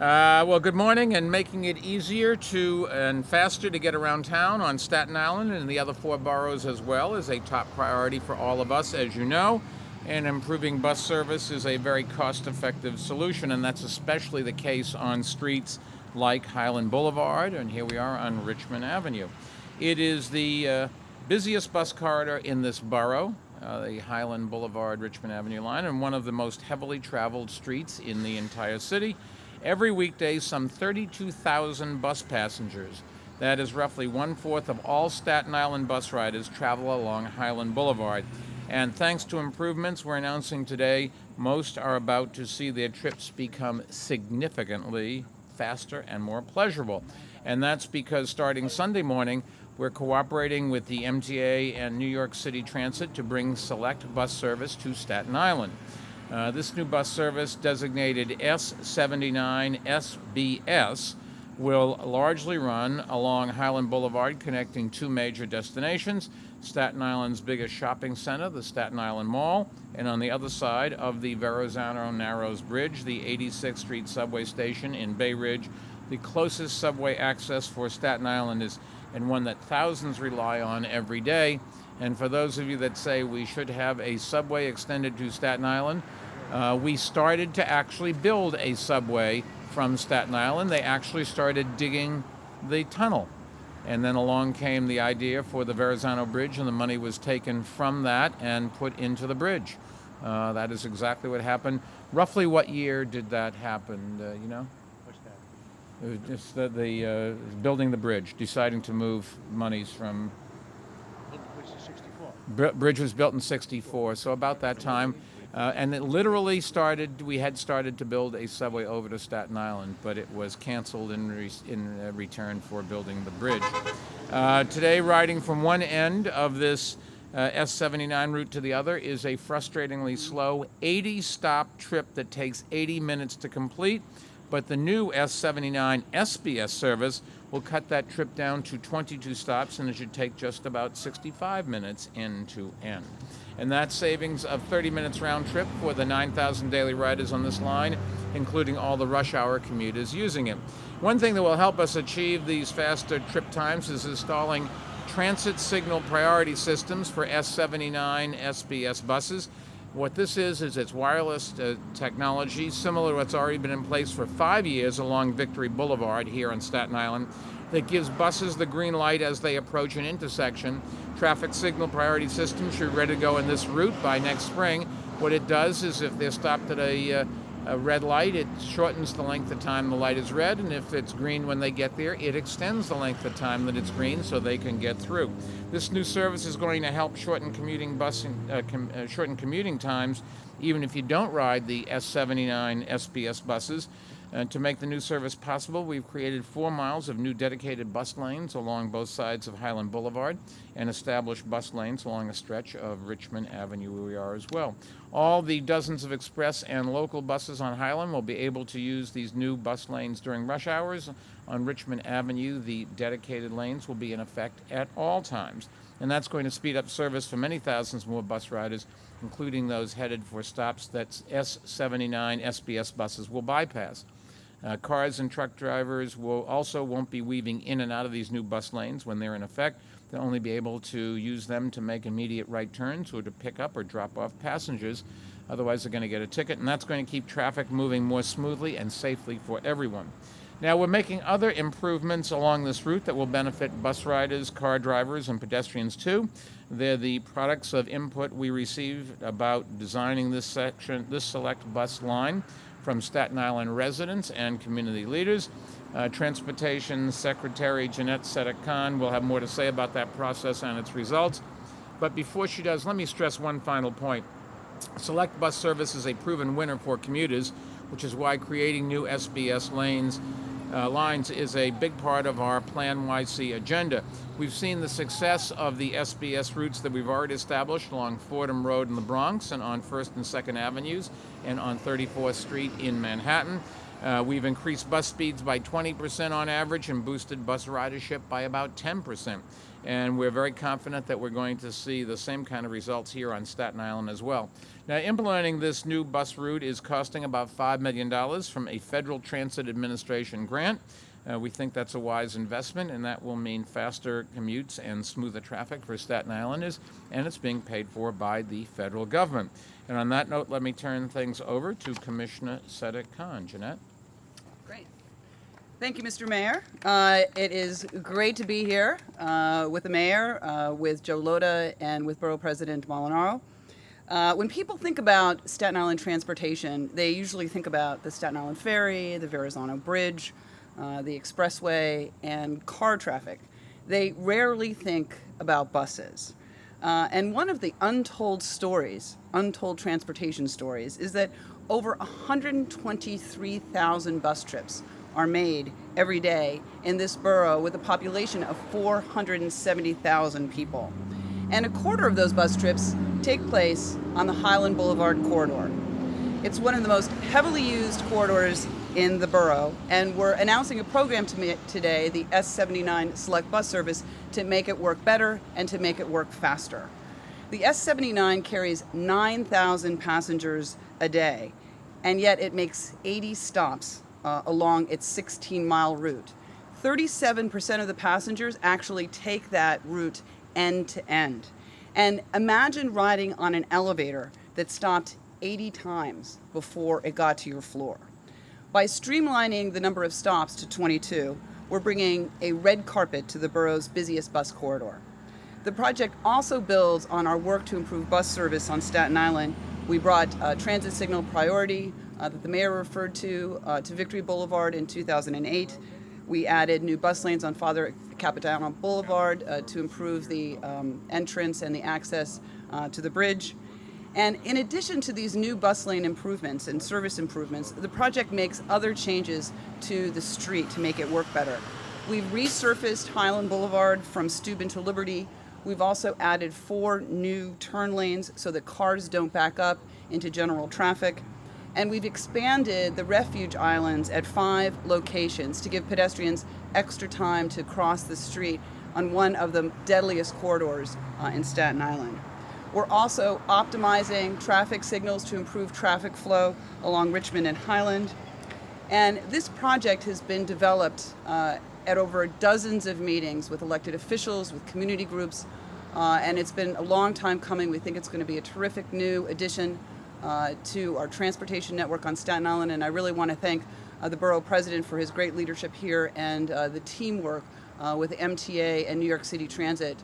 Well, good morning, and making it easier and faster to get around town on Staten Island and the other four boroughs as well is a top priority for all of us, as you know. And improving bus service is a very cost-effective solution, and that's especially the case on streets like Hylan Boulevard, and here we are on Richmond Avenue. It is the busiest bus corridor in this borough, the Hylan Boulevard Richmond Avenue line, and one of the most heavily traveled streets in the entire city. Every weekday, some 32,000 bus passengers, that is roughly one-fourth of all Staten Island bus riders, travel along Hylan Boulevard. And thanks to improvements we're announcing today, most are about to see their trips become significantly faster and more pleasurable. And that's because starting Sunday morning, we're cooperating with the MTA and New York City Transit to bring select bus service to Staten Island. This new bus service, designated S79 SBS, will largely run along Hylan Boulevard, connecting two major destinations: Staten Island's biggest shopping center, the Staten Island Mall, and on the other side of the Verrazano Narrows Bridge, the 86th Street subway station in Bay Ridge, the closest subway access for Staten Islanders, and one that thousands rely on every day. And for those of you that say we should have a subway extended to Staten Island, we started to actually build a subway from Staten Island. They actually started digging the tunnel. And then along came the idea for the Verrazano Bridge, and the money was taken from that and put into the bridge. That is exactly what happened. Roughly what year did that happen, you know? What's that? It was just the building the bridge, deciding to move monies from... Which is 64. Bridge was built in '64, so about that time. And it literally started, we had started to build a subway over to Staten Island, but it was canceled in return for building the bridge. Today, riding from one end of this S79 route to the other is a frustratingly slow 80-stop trip that takes 80 minutes to complete. But the new S79 SBS service will cut that trip down to 22 stops, and it should take just about 65 minutes end to end. And that's savings of 30 minutes round trip for the 9,000 daily riders on this line, including all the rush hour commuters using it. One thing that will help us achieve these faster trip times is installing transit signal priority systems for S79 SBS buses. What this is it's wireless technology, similar to what's already been in place for 5 years along Victory Boulevard here on Staten Island, that gives buses the green light as they approach an intersection. Traffic signal priority system should be ready to go in this route by next spring. What it does is if they're stopped at a red light, it shortens the length of time the light is red, and if it's green when they get there, it extends the length of time that it's green so they can get through. This new service is going to help shorten commuting times, even if you don't ride the S79 SBS buses. To make the new service possible, we've created 4 miles of new dedicated bus lanes along both sides of Hylan Boulevard and established bus lanes along a stretch of Richmond Avenue where we are as well. All the dozens of express and local buses on Hylan will be able to use these new bus lanes during rush hours. On Richmond Avenue, the dedicated lanes will be in effect at all times. And that's going to speed up service for many thousands more bus riders, including those headed for stops that S79 SBS buses will bypass. Cars and truck drivers won't be weaving in and out of these new bus lanes when they're in effect. They'll only be able to use them to make immediate right turns or to pick up or drop off passengers. Otherwise, they're going to get a ticket, and that's going to keep traffic moving more smoothly and safely for everyone. Now, we're making other improvements along this route that will benefit bus riders, car drivers, and pedestrians too. They're the products of input we received about designing this select bus line from Staten Island residents and community leaders. Transportation Secretary Janette Sadik-Khan will have more to say about that process and its results. But before she does, let me stress one final point. Select bus service is a proven winner for commuters, which is why creating new SBS lines is a big part of our PlaNYC agenda. We've seen the success of the SBS routes that we've already established along Fordham Road in the Bronx and on 1st and 2nd Avenues and on 34th Street in Manhattan. We've increased bus speeds by 20% on average and boosted bus ridership by about 10%. And we're very confident that we're going to see the same kind of results here on Staten Island as well. Now, implementing this new bus route is costing about $5 million from a Federal Transit Administration grant. We think that's a wise investment, and that will mean faster commutes and smoother traffic for Staten Islanders, and it's being paid for by the federal government. And on that note, let me turn things over to Commissioner Sadik-Khan. Janette? Great. Thank you, Mr. Mayor. It is great to be here with the mayor, with Joe Lhota, and with Borough President Molinaro. When people think about Staten Island transportation, they usually think about the Staten Island Ferry, the Verrazano Bridge, the expressway, and car traffic. They rarely think about buses. And one of the untold stories, untold transportation stories, is that over 123,000 bus trips are made every day in this borough with a population of 470,000 people. And a quarter of those bus trips take place on the Hylan Boulevard corridor. It's one of the most heavily used corridors in the borough, and we're announcing a program today, the S79 Select Bus Service, to make it work better and to make it work faster. The S79 carries 9,000 passengers a day, and yet it makes 80 stops along its 16-mile route. 37% of the passengers actually take that route end to end. And imagine riding on an elevator that stopped 80 times before it got to your floor. By streamlining the number of stops to 22, we're bringing a red carpet to the borough's busiest bus corridor. The project also builds on our work to improve bus service on Staten Island. We brought transit signal priority that the mayor referred to Victory Boulevard in 2008. We added new bus lanes on Father Capitano Boulevard to improve the entrance and the access to the bridge. And in addition to these new bus lane improvements and service improvements, the project makes other changes to the street to make it work better. We've resurfaced Hylan Boulevard from Steuben to Liberty. We've also added 4 new turn lanes so that cars don't back up into general traffic. And we've expanded the refuge islands at 5 locations to give pedestrians extra time to cross the street on one of the deadliest corridors in Staten Island. We're also optimizing traffic signals to improve traffic flow along Richmond and Hyland. And this project has been developed at over dozens of meetings with elected officials, with community groups, and it's been a long time coming. We think it's going to be a terrific new addition to our transportation network on Staten Island, and I really want to thank the borough president for his great leadership here and the teamwork with the MTA and New York City Transit.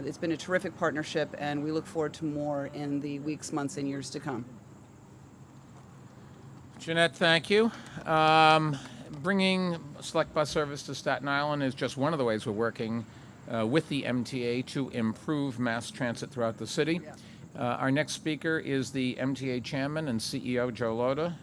It's been a terrific partnership, and we look forward to more in the weeks, months, and years to come. Janette, thank you. Bringing select bus service to Staten Island is just one of the ways we're working with the MTA to improve mass transit throughout the city. Our next speaker is the MTA chairman and CEO Joe Lhota,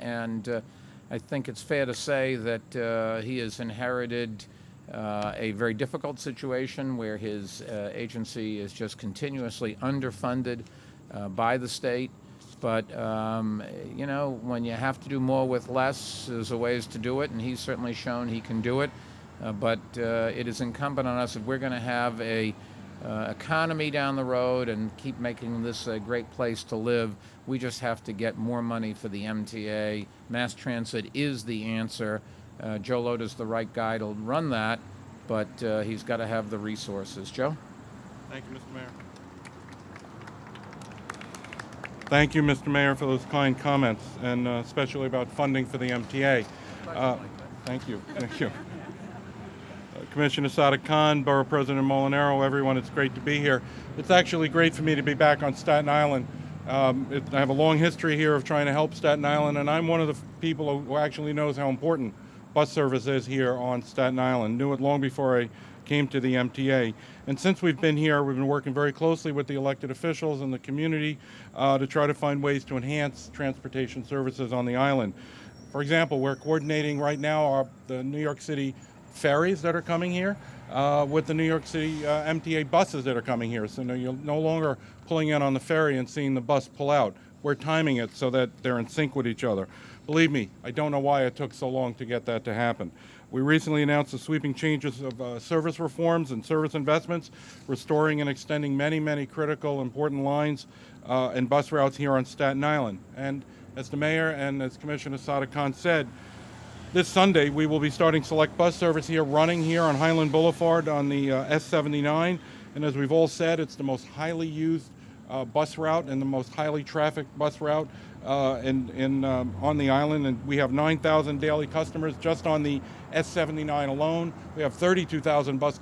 and I think it's fair to say that he has inherited a very difficult situation where his agency is just continuously underfunded by the state. But, you know, when you have to do more with less, there's ways to do it, and he's certainly shown he can do it. But it is incumbent on us, if we're going to have a economy down the road and keep making this a great place to live, we just have to get more money for the MTA. Mass transit is the answer. Joe Lhota's the right guy to run that, but he's got to have the resources. Joe? Thank you, Mr. Mayor. Thank you, Mr. Mayor, for those kind comments, and especially about funding for the MTA. Thank you. Thank you. Commissioner Sadik-Khan, Borough President Molinaro, everyone, it's great to be here. It's actually great for me to be back on Staten Island. I have a long history here of trying to help Staten Island, and I'm one of the people who actually knows how important bus service is here on Staten Island. Knew it long before I came to the MTA. And since we've been here, we've been working very closely with the elected officials and the community to try to find ways to enhance transportation services on the island. For example, we're coordinating right now the New York City ferries that are coming here with the New York City MTA buses that are coming here. So you're no longer pulling in on the ferry and seeing the bus pull out. We're timing it so that they're in sync with each other. Believe me, I don't know why it took so long to get that to happen. We recently announced the sweeping changes of service reforms and service investments, restoring and extending many, many critical, important lines and bus routes here on Staten Island. And as the mayor and as Commissioner Sadik-Khan said, this Sunday we will be starting select bus service here, running here on Hylan Boulevard on the S79. And as we've all said, it's the most highly used bus route and the most highly trafficked bus route on the island. And we have 9,000 daily customers just on the S79 alone. We have 32,000 bus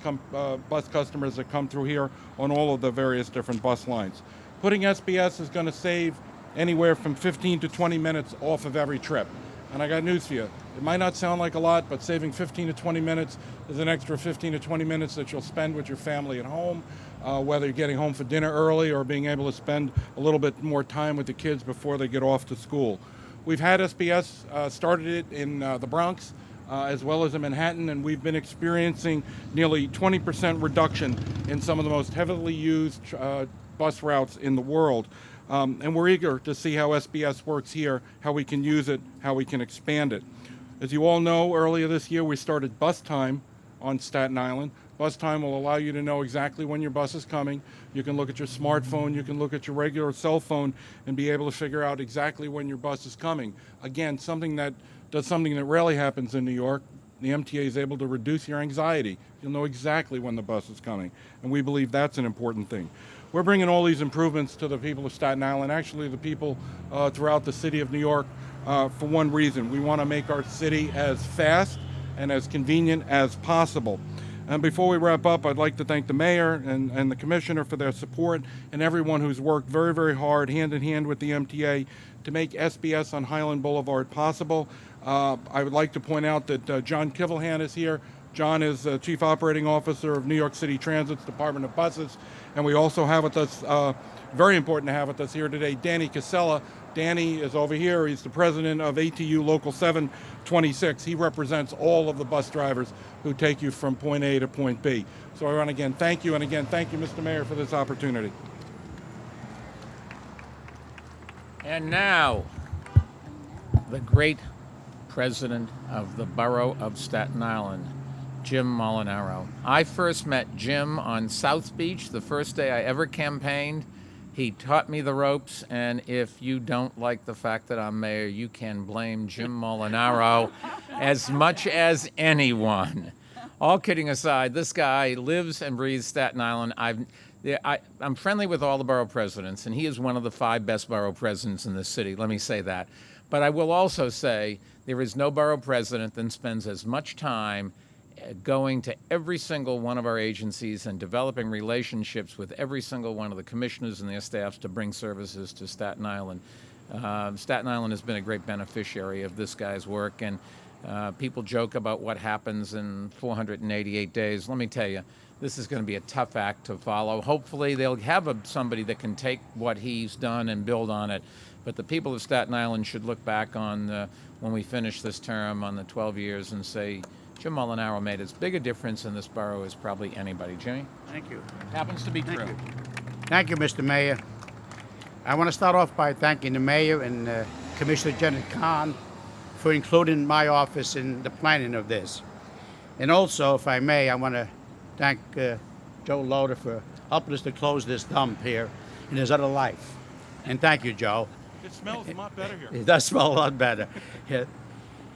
customers that come through here on all of the various different bus lines. Putting SBS is going to save anywhere from 15 to 20 minutes off of every trip. And I got news for you. It might not sound like a lot, but saving 15 to 20 minutes is an extra 15 to 20 minutes that you'll spend with your family at home, whether you're getting home for dinner early or being able to spend a little bit more time with the kids before they get off to school. We've had SBS started it in the Bronx as well as in Manhattan, and we've been experiencing nearly 20% reduction in some of the most heavily used bus routes in the world. And we're eager to see how SBS works here, how we can use it, how we can expand it. As you all know, earlier this year we started Bus Time on Staten Island. Bus Time will allow you to know exactly when your bus is coming. You can look at your smartphone, you can look at your regular cell phone and be able to figure out exactly when your bus is coming. Again, something that rarely happens in New York. The MTA is able to reduce your anxiety. You'll know exactly when the bus is coming, and we believe that's an important thing. We're bringing all these improvements to the people of Staten Island, actually the people throughout the city of New York, for one reason. We want to make our city as fast and as convenient as possible. And before we wrap up, I'd like to thank the mayor and the commissioner for their support and everyone who's worked very, very hard, hand in hand with the MTA, to make SBS on Hylan Boulevard possible. I would like to point out that John Kivelhan is here. John is Chief Operating Officer of New York City Transit's Department of Buses. And we also have with us, very important to have with us here today, Danny Casella. Danny is over here. He's the president of ATU Local 726. He represents all of the bus drivers who take you from point A to point B. So I want to again thank you, and again thank you, Mr. Mayor, for this opportunity. And now, the great president of the Borough of Staten Island, Jim Molinaro. I first met Jim on South Beach the first day I ever campaigned. He taught me the ropes, and if you don't like the fact that I'm mayor, you can blame Jim Molinaro as much as anyone. All kidding aside, this guy lives and breathes Staten Island. I'm friendly with all the borough presidents, and he is one of the 5 best borough presidents in this city. Let me say that. But I will also say there is no borough president that spends as much time going to every single one of our agencies and developing relationships with every single one of the commissioners and their staffs to bring services to Staten Island. Staten Island has been a great beneficiary of this guy's work, and people joke about what happens in 488 days. Let me tell you, this is going to be a tough act to follow. Hopefully they'll have somebody that can take what he's done and build on it. But the people of Staten Island should look back on when we finish this term on the 12 years and say, Jim Molinaro made as big a difference in this borough as probably anybody. Jimmy? Thank you. Happens to be true. Thank you, Mr. Mayor. I want to start off by thanking the mayor and Commissioner Janette for including my office in the planning of this. And also, if I may, I want to thank Joe Lhota for helping us to close this dump here in his other life. And thank you, Joe. It smells a lot better here. It does smell a lot better. Yeah.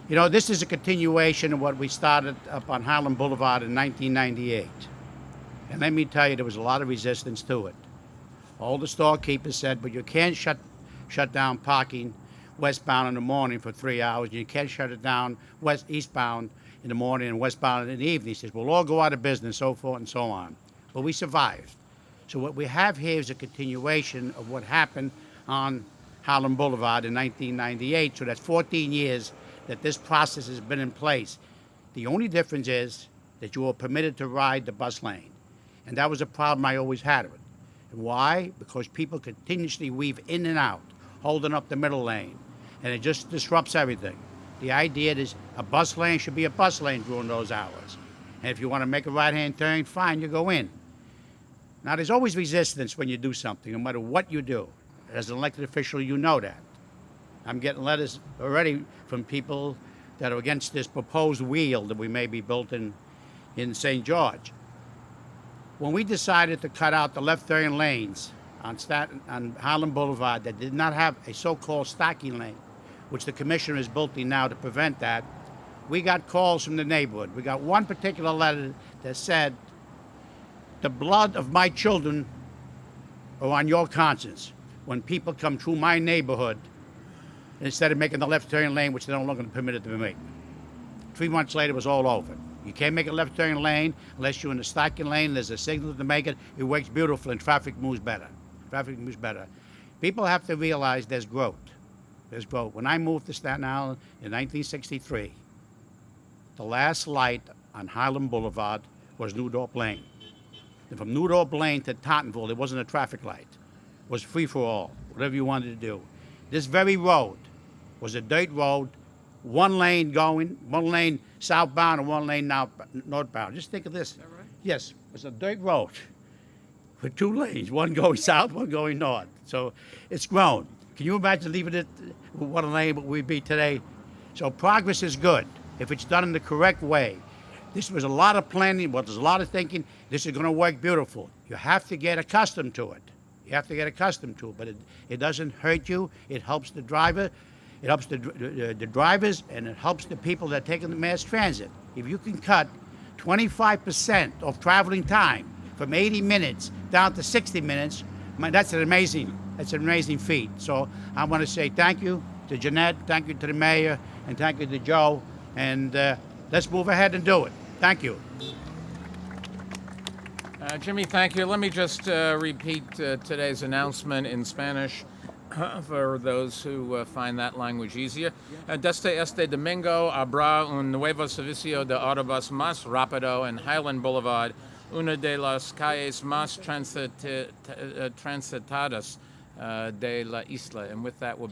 You know, this is a continuation of what we started up on Hylan Boulevard in 1998. And let me tell you, there was a lot of resistance to it. All the storekeepers said, but you can't shut down parking westbound in the morning for 3 hours. You can't shut it down eastbound in the morning and westbound in the evening. He says, we'll all go out of business, so forth and so on. But we survived. So what we have here is a continuation of what happened on Hylan Boulevard in 1998. So that's 14 years that this process has been in place. The only difference is that you are permitted to ride the bus lane. And that was a problem I always had with it. And why? Because people continuously weave in and out, holding up the middle lane. And it just disrupts everything. The idea is a bus lane should be a bus lane during those hours. And if you want to make a right-hand turn, fine, you go in. Now, there's always resistance when you do something, no matter what you do. As an elected official, you know that. I'm getting letters already from people that are against this proposed wheel that we may be built in St. George. When we decided to cut out the left turn lanes on Hylan Boulevard that did not have a so-called stocking lane, which the commissioner is building now to prevent that, we got calls from the neighborhood. We got one particular letter that said, "The blood of my children are on your conscience when people come through my neighborhood instead of making the left turn lane, which they're no longer permitted to make." 3 months later, it was all over. You can't make a left turn lane unless you're in the stocking lane. There's a signal to make it. It works beautiful, and traffic moves better. Traffic moves better. People have to realize there's growth. There's growth. When I moved to Staten Island in 1963, the last light on Hylan Boulevard was New Dorp Lane. And from New Dorp Lane to Tottenville, there wasn't a traffic light. It was free for all, whatever you wanted to do. This very road was a dirt road, one lane going, one lane southbound and one lane northbound. Just think of this. Yes, it was a dirt road with 2 lanes, one going south, one going north. So it's grown. Can you imagine leaving it what a lane we'd be today? So progress is good if it's done in the correct way. This was a lot of planning, there's a lot of thinking. This is going to work beautiful. You have to get accustomed to it. You have to get accustomed to it, but it doesn't hurt you. It helps the driver. It helps the drivers, and it helps the people that are taking the mass transit. If you can cut 25% of traveling time from 80 minutes down to 60 minutes, that's an amazing feat. So I want to say thank you to Janette, thank you to the mayor, and thank you to Joe, and let's move ahead and do it. Thank you. Jimmy, thank you. Let me just repeat today's announcement in Spanish for those who find that language easier. Desde este domingo habrá un nuevo servicio de autobús más rápido en Hylan Boulevard, una de las calles más transitadas de la isla. And with that, we'll